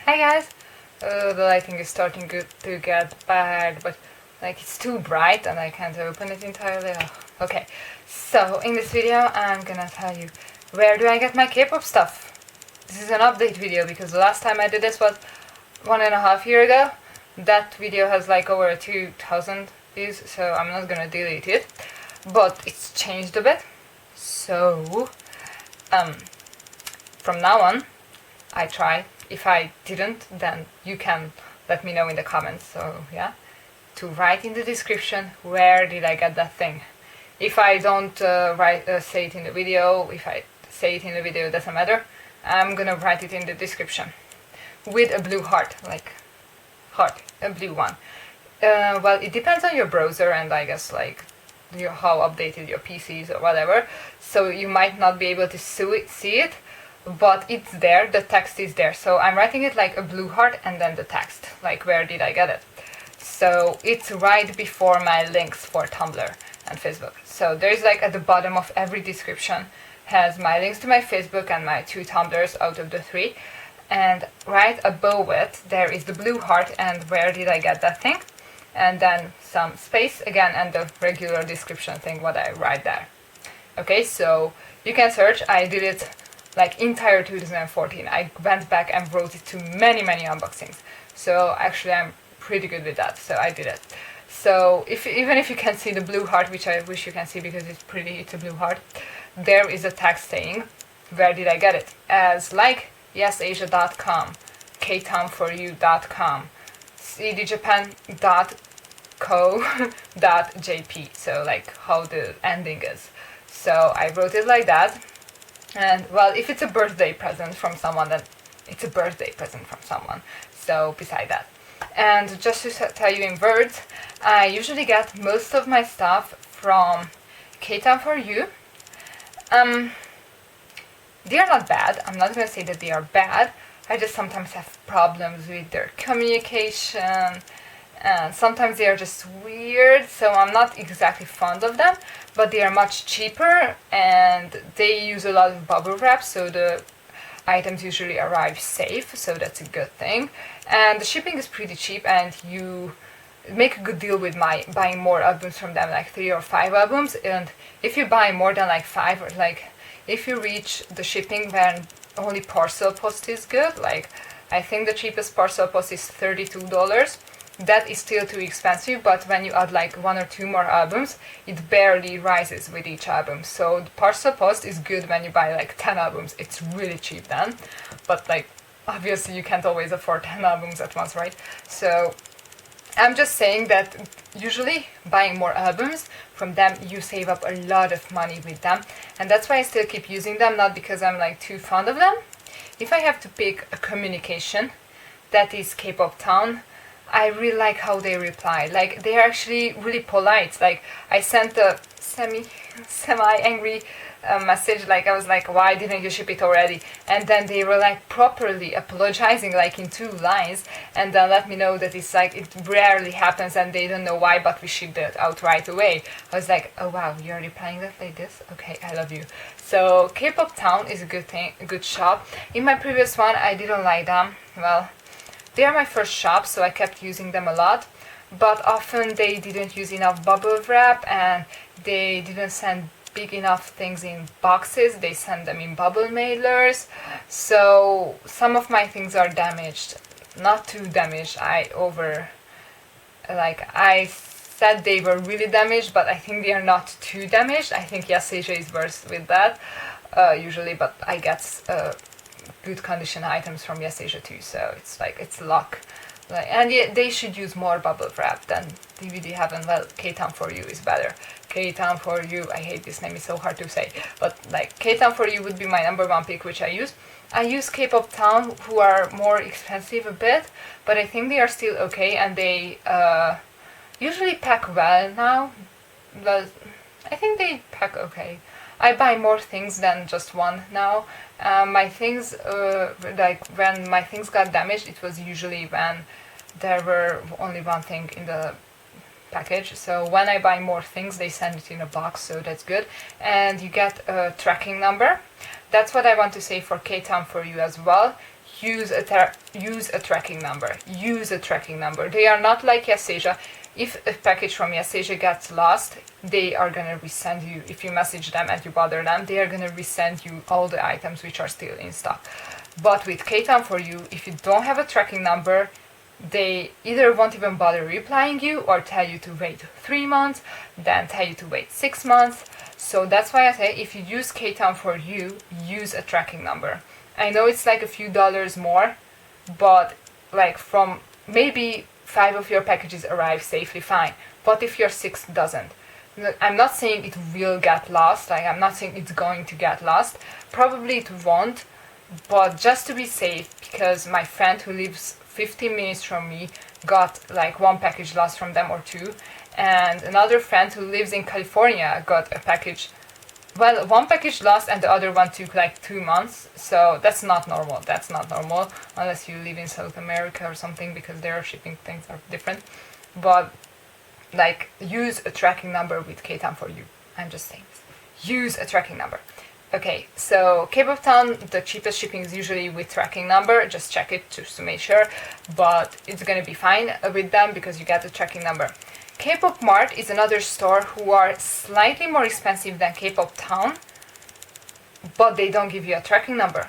Hi guys! The lighting is starting to get bad, but like it's too bright and I can't open it entirely. Oh, okay, so in this video I'm gonna tell you where do I get my K-pop stuff. This is an update video because the last time I did this was 1.5 years ago. That video has like over 2,000 views, so I'm not gonna delete it, but it's changed a bit. So from now on I try. If I didn't, then you can let me know in the comments. So yeah, to write in the description where did I get that thing. If I don't say it in the video, if I say it in the video, it doesn't matter. I'm gonna write it in the description with a blue heart, like heart, a blue one. Well, it depends on your browser and I guess like how updated your PC is or whatever. So you might not be able to see it. But it's there, the text is there, so I'm writing it like a blue heart and then the text, like where did I get it. So it's right before my links for Tumblr and Facebook. So there's like at the bottom of every description has my links to my Facebook and my 2 Tumblrs out of the 3, and right above it there is the blue heart and where did I get that thing, and then some space again and the regular description thing what I write there. Okay, so you can search. I did it like entire 2014. I went back and wrote it to many unboxings. So actually I'm pretty good with that, so I did it. So even if you can see the blue heart, which I wish you can see because it's pretty, it's a blue heart, there is a text saying where did I get it, as like ajoutool.com, ktown4u.com, cdjapan.co.jp, so like how the ending is. So I wrote it like that. And well, if it's a birthday present from someone, then it's a birthday present from someone. So beside that. And just to tell you in words, I usually get most of my stuff from Ktown4u. They are not bad. I'm not going to say that they are bad. I just sometimes have problems with their communication. And sometimes they are just weird, so I'm not exactly fond of them, but they are much cheaper and they use a lot of bubble wrap, so the items usually arrive safe, so that's a good thing. And the shipping is pretty cheap and you make a good deal with buying more albums from them, like 3 or 5 albums. And if you buy more than like 5, or like if you reach the shipping when only parcel post is good, like I think the cheapest parcel post is $32. That is still too expensive, but when you add like 1 or 2 more albums, it barely rises with each album. So the parcel post is good when you buy like 10 albums. It's really cheap then, but like obviously you can't always afford 10 albums at once, right? So I'm just saying that usually buying more albums from them, you save up a lot of money with them, and that's why I still keep using them, not because I'm like too fond of them. If I have to pick a communication, that is Kpop Town. I really like how they reply. Like they are actually really polite. Like I sent a semi-angry message. Like I was like, why didn't you ship it already? And then they were like properly apologizing, like in 2 lines, and then let me know that it's like it rarely happens and they don't know why, but we shipped it out right away. I was like, oh wow, you're replying that like this? Okay, I love you. So Kpop Town is a good thing, a good shop. In my previous one, I didn't like them. Well, they are my first shop, so I kept using them a lot, but often they didn't use enough bubble wrap and they didn't send big enough things in boxes. They send them in bubble mailers, so some of my things are damaged. Not too damaged. I said they were really damaged, but I think they are not too damaged. I think Yaseja is worse with that usually, but I get good condition items from Yaseja too, so it's like it's luck. Like, and yeah, they should use more bubble wrap than DVD Heaven. Well, Ktown4u is better. Ktown4u, I hate this name, it's so hard to say, but like Ktown4u would be my #1 pick, which I use. I use Kpop Town, who are more expensive a bit, but I think they are still okay, and they usually pack well now. But I think they pack okay. I buy more things than just one now. My things, like when my things got damaged, it was usually when there were only one thing in the package. So when I buy more things, they send it in a box, so that's good. And you get a tracking number. That's what I want to say for Ktown4u as well. use a tracking number. Use a tracking number. They are not like YesAsia. If a package from YesAsia gets lost, they are gonna resend you. If you message them and you bother them, they are gonna resend you all the items which are still in stock. But with Ktown for You, if you don't have a tracking number, they either won't even bother replying you or tell you to wait 3 months, then tell you to wait 6 months. So that's why I say if you use Ktown for You, use a tracking number. I know it's like a few dollars more, but like from maybe 5 of your packages arrive safely, fine. But if your 6th doesn't? I'm not saying it will get lost, like I'm not saying it's going to get lost. Probably it won't, but just to be safe, because my friend who lives 15 minutes from me got like 1 package lost from them or 2, and another friend who lives in California got a package, well, 1 package lost and the other one took like 2 months. So that's not normal. That's not normal unless you live in South America or something, because their shipping things are different. But like, use a tracking number with Ktown for You. I'm just saying this. Use a tracking number. Okay, so Kpop Town, the cheapest shipping is usually with tracking number. Just check it just to make sure, but it's gonna be fine with them because you get the tracking number. Kpop Mart is another store who are slightly more expensive than Kpop Town, but they don't give you a tracking number.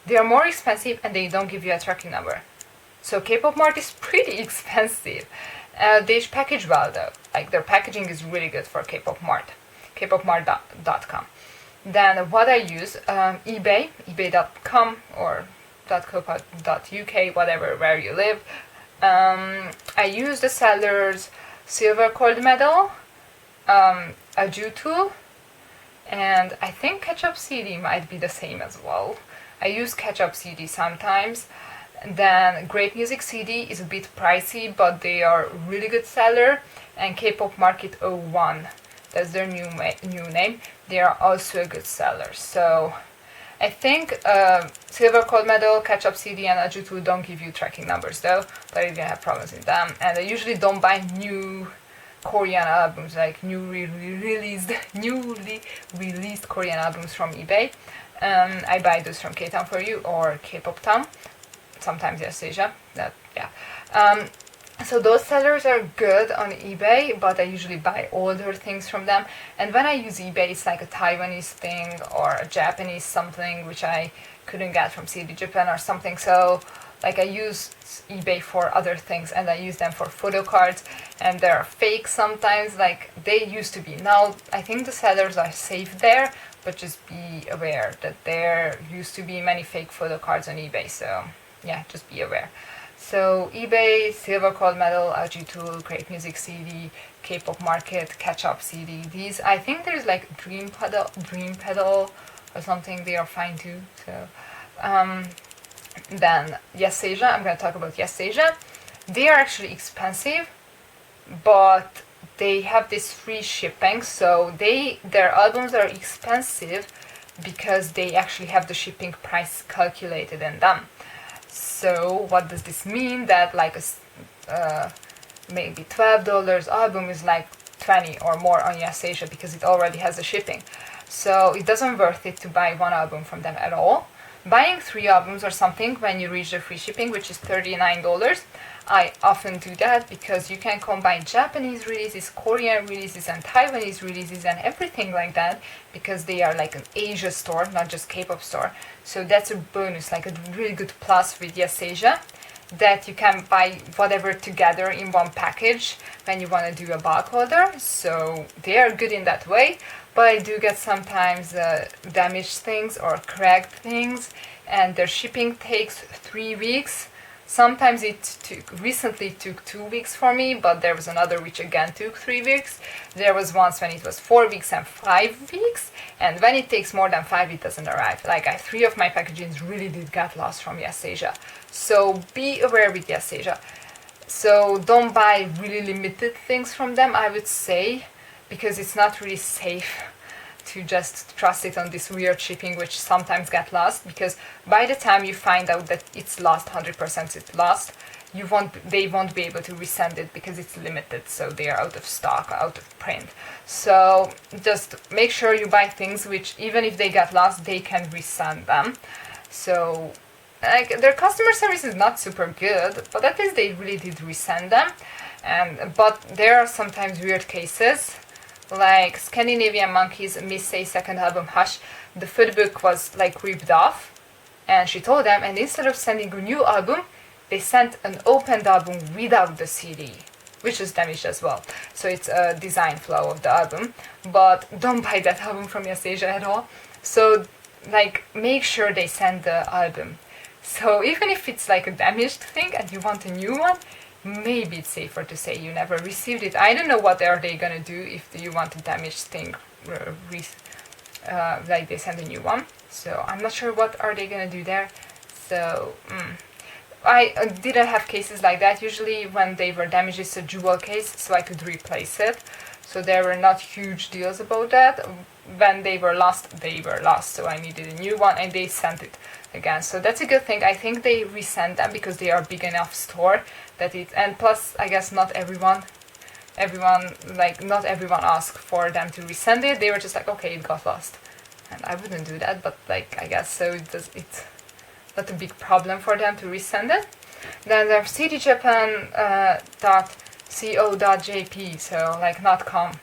They are more expensive and they don't give you a tracking number. So Kpop Mart is pretty expensive. They package well though. Like, their packaging is really good for Kpop Mart. Kpopmart.com. Then what I use, eBay, ebay.com or .co.uk, whatever, where you live. I use the sellers silvercoldmetal, ajoutool, and I think catchopcd might be the same as well. I use catchopcd sometimes. Then grapemusiccd is a bit pricey, but they are really good seller. And Kpop Market 01, that's their new name. They are also a good seller. So I think silvercoldmetal, catchopcd, and ajoutool don't give you tracking numbers though, but you're gonna have problems with them. And I usually don't buy new Korean albums, like newly released Korean albums from eBay. I buy those from Ktown for You or Kpop Town. Sometimes YesAsia. So those sellers are good on eBay, but I usually buy older things from them. And when I use eBay, it's like a Taiwanese thing or a Japanese something, which I couldn't get from CD Japan or something. So like, I use eBay for other things, and I use them for photo cards, and they're fake sometimes, like they used to be. Now I think the sellers are safe there, but just be aware that there used to be many fake photo cards on eBay. So yeah, just be aware. So eBay, silvercoldmetal, ajoutool, grapemusiccd, Kpop Market, catchopcd. These, I think there's like dream pedal or something. They are fine too. So then YesAsia. I'm gonna talk about YesAsia. They are actually expensive, but they have this free shipping. So their albums are expensive because they actually have the shipping price calculated in them. So what does this mean? That like a maybe $12 album is like 20 or more on YesAsia because it already has the shipping. So it doesn't worth it to buy 1 album from them at all. Buying 3 albums or something when you reach the free shipping, which is $39. I often do that because you can combine Japanese releases, Korean releases, and Taiwanese releases and everything like that, because they are like an Asia store, not just K-pop store. So that's a bonus, like a really good plus with YesAsia, that you can buy whatever together in one package when you want to do a bulk order. So they are good in that way, but I do get sometimes damaged things or cracked things, and their shipping takes 3 weeks. Sometimes recently took 2 weeks for me, but there was another which again took 3 weeks. There was once when it was 4 weeks and 5 weeks, and when it takes more than 5, it doesn't arrive. Like 3 of my packages really did get lost from YesAsia. So be aware with YesAsia. So don't buy really limited things from them, I would say, because it's not really safe to just trust it on this weird shipping, which sometimes get lost, because by the time you find out that it's lost, 100% it's lost, they won't be able to resend it because it's limited, so they are out of stock, out of print. So just make sure you buy things which, even if they get lost, they can resend them. So like their customer service is not super good, but at least they really did resend them. But there are sometimes weird cases, like Scandinavian Monkeys Missay second album Hush. The footbook was like ripped off, and she told them, and instead of sending a new album, they sent an opened album without the CD, which is damaged as well. So it's a design flaw of the album, but don't buy that album from Yasasia at all. So like make sure they send the album. So even if it's like a damaged thing and you want a new one, maybe it's safer to say you never received it. I don't know what are they gonna do if you want a damaged thing, like they send a new one. So I'm not sure what are they gonna do there. So I didn't have cases like that. Usually when they were damaged, it's a jewel case, so I could replace it. So there were not huge deals about that. When they were lost, so I needed a new one, and they sent it again. So that's a good thing. I think they resent them because they are big enough store that it, and plus I guess not everyone asked for them to resend it. They were just like, okay, it got lost, and I wouldn't do that, but like I guess so it's not a big problem for them to resend it. Then there's cdjapan.co.jp, so like not com.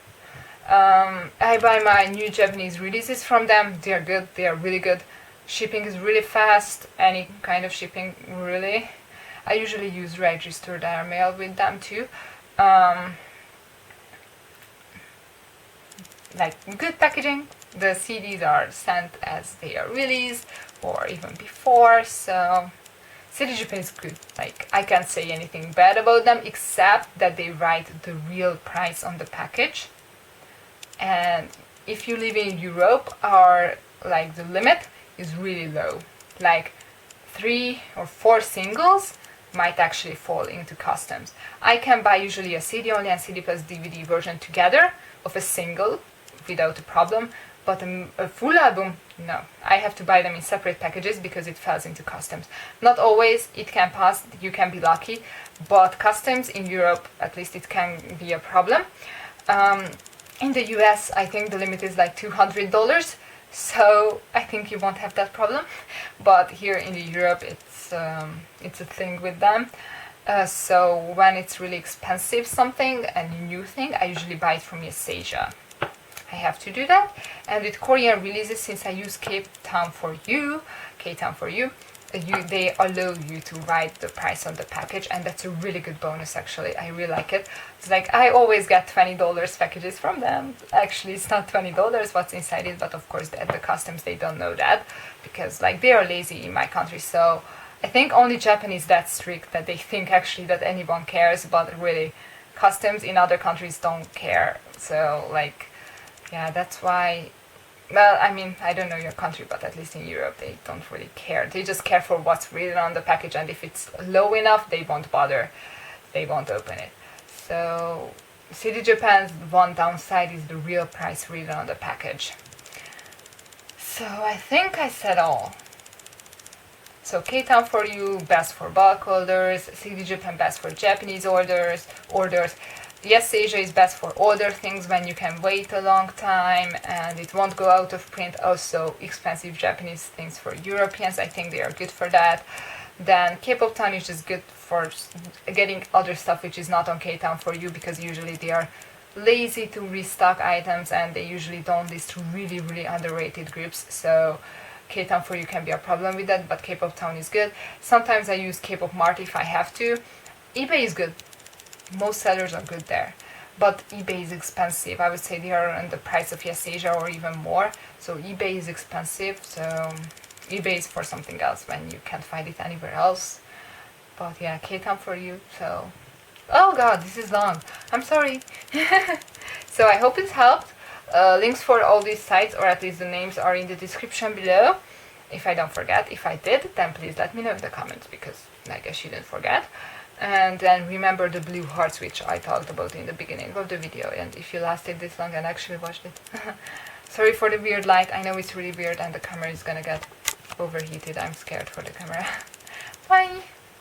I buy my new Japanese releases from them. They're good, they are really good. Shipping is really fast, any kind of shipping really. I usually use registered airmail with them too. Like good packaging. The CDs are sent as they are released or even before, so CD Japan is good. Like I can't say anything bad about them except that they write the real price on the package. And if you live in Europe, or like the limit is really low, like 3 or 4 singles might actually fall into customs. I can buy usually a CD only and CD plus DVD version together of a single without a problem, but a full album, no. I have to buy them in separate packages because it falls into customs. Not always, it can pass, you can be lucky, but customs in Europe, at least it can be a problem. In the US, I think the limit is like $200, so I think you won't have that problem. But here in Europe, it's a thing with them. So when it's really expensive something, a new thing, I usually buy it from Yasasia. I have to do that. And with Korean releases, since I use K-Town for you, they allow you to write the price on the package, and that's a really good bonus actually. I really like it. It's like I always get $20 packages from them. Actually, it's not $20 what's inside it, but of course at the customs they don't know that because like they are lazy in my country. So I think only Japan is that strict that they think actually that anyone cares, but really customs in other countries don't care. So like yeah, that's why. Well, I mean, I don't know your country, but at least in Europe they don't really care. They just care for what's written on the package, and if it's low enough, they won't bother. They won't open it. So, CD Japan's one downside is the real price written on the package. So, I think I said all. So, K-Town for you, best for bulk orders. CD Japan, best for Japanese orders. Yes, Asia is best for older things when you can wait a long time and it won't go out of print. Also, expensive Japanese things for Europeans, I think they are good for that. Then Kpop Town is just good for getting other stuff which is not on K-Town for you, because usually they are lazy to restock items and they usually don't list really, really underrated groups. So K-Town for you can be a problem with that, but Kpop Town is good. Sometimes I use Kpop Mart if I have to. eBay is good. Most sellers are good there, but eBay is expensive. I would say they are on the price of Yasasia or even more. So eBay is expensive. So eBay is for something else when you can't find it anywhere else. But yeah, K-Town for you. So, oh god, this is long. I'm sorry. So I hope it helped. Links for all these sites, or at least the names, are in the description below. If I don't forget, if I did, then please let me know in the comments, because I guess you didn't forget. And then remember the blue hearts, which I talked about in the beginning of the video, and if you lasted this long and actually watched it. Sorry for the weird light, I know it's really weird and the camera is gonna get overheated. I'm scared for the camera. Bye!